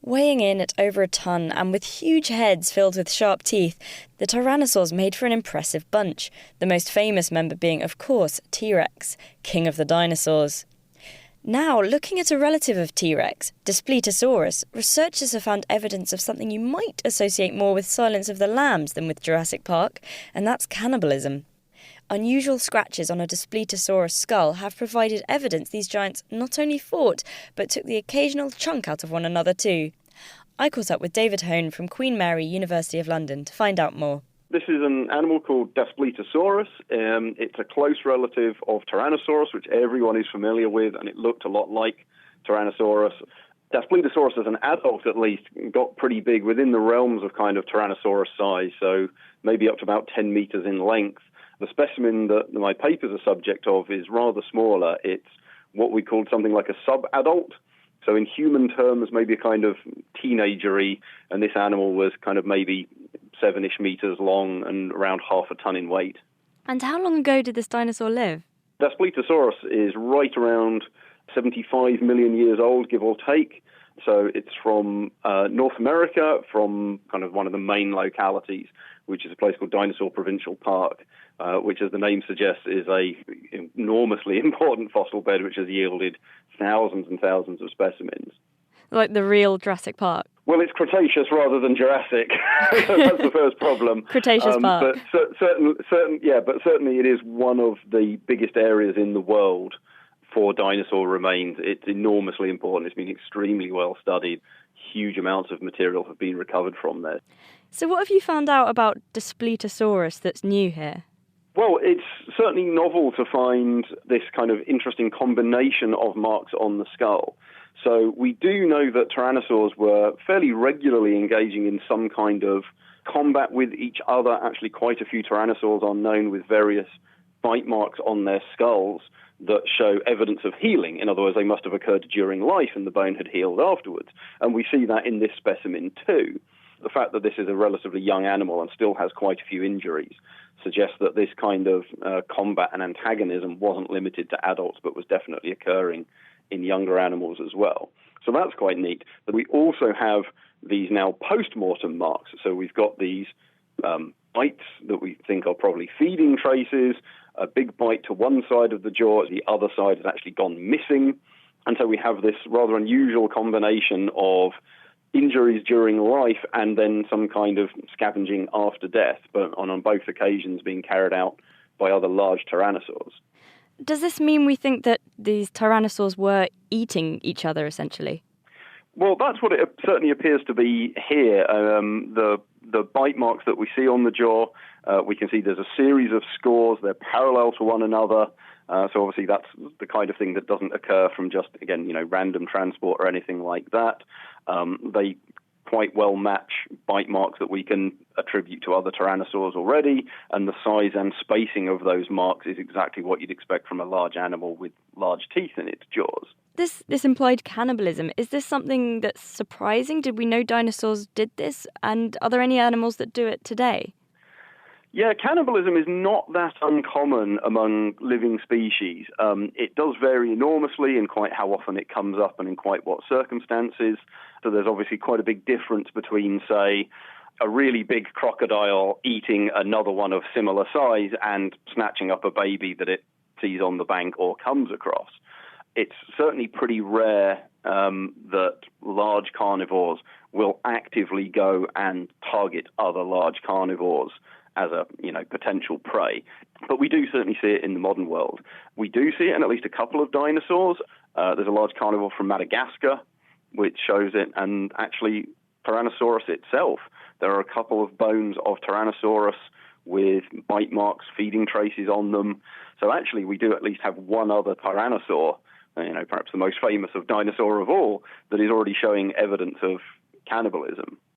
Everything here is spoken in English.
Weighing in at over a ton and with huge heads filled with sharp teeth, the tyrannosaurs made for an impressive bunch, the most famous member being, of course, T-Rex, king of the dinosaurs. Now, looking at a relative of T-Rex, Daspletosaurus, researchers have found evidence of something you might associate more with Silence of the Lambs than with Jurassic Park, and that's cannibalism. Unusual scratches on a Daspletosaurus skull have provided evidence these giants not only fought, but took the occasional chunk out of one another too. I caught up with David Hone from Queen Mary, University of London, to find out more. This is an animal called Daspletosaurus. It's a close relative of Tyrannosaurus, which everyone is familiar with, and it looked a lot like Tyrannosaurus. Daspletosaurus, as an adult at least, got pretty big within the realms of kind of Tyrannosaurus size, so maybe up to about 10 meters in length. The specimen that my paper's a subject of is rather smaller. It's what we called something like a sub-adult. So in human terms, maybe a kind of teenagery, and this animal was kind of maybe 7-ish meters long and around half a ton in weight. And how long ago did this dinosaur live? Daspletosaurus is right around 75 million years old, give or take. So it's from North America, from kind of one of the main localities, which is a place called Dinosaur Provincial Park, which, as the name suggests, is a enormously important fossil bed which has yielded thousands and thousands of specimens. Like the real Jurassic Park? Well, it's Cretaceous rather than Jurassic. That's the first problem. Cretaceous Park. But certainly it is one of the biggest areas in the world for dinosaur remains. It's enormously important. It's been extremely well studied. Huge amounts of material have been recovered from there. So what have you found out about Daspletosaurus that's new here? Well, it's certainly novel to find this kind of interesting combination of marks on the skull. So we do know that tyrannosaurs were fairly regularly engaging in some kind of combat with each other. Actually, quite a few tyrannosaurs are known with various bite marks on their skulls that show evidence of healing. In other words, they must have occurred during life and the bone had healed afterwards. And we see that in this specimen too. The fact that this is a relatively young animal and still has quite a few injuries suggests that this kind of combat and antagonism wasn't limited to adults, but was definitely occurring in younger animals as well. So that's quite neat. But we also have these now post-mortem marks. So we've got these bites that we think are probably feeding traces, a big bite to one side of the jaw, the other side has actually gone missing. And so we have this rather unusual combination of injuries during life and then some kind of scavenging after death, but on both occasions being carried out by other large tyrannosaurs. Does this mean we think that these tyrannosaurs were eating each other, essentially? Well, that's what it certainly appears to be here. The bite marks that we see on the jaw, we can see there's a series of scores. They're parallel to one another. So obviously that's the kind of thing that doesn't occur from just, again, random transport or anything like that. They quite well match bite marks that we can attribute to other tyrannosaurs already, and the size and spacing of those marks is exactly what you'd expect from a large animal with large teeth in its jaws. This implied cannibalism, is this something that's surprising? Did we know dinosaurs did this? And are there any animals that do it today? Yeah, cannibalism is not that uncommon among living species. It does vary enormously in quite how often it comes up and in quite what circumstances. So there's obviously quite a big difference between, say, a really big crocodile eating another one of similar size and snatching up a baby that it sees on the bank or comes across. It's certainly pretty rare that large carnivores will actively go and target other large carnivores as a potential prey. But we do certainly see it in the modern world. We do see it in at least a couple of dinosaurs. There's a large carnivore from Madagascar, which shows it, and actually Tyrannosaurus itself. There are a couple of bones of Tyrannosaurus with bite marks, feeding traces on them. So actually we do at least have one other tyrannosaur, perhaps the most famous of dinosaur of all, that is already showing evidence of cannibalism.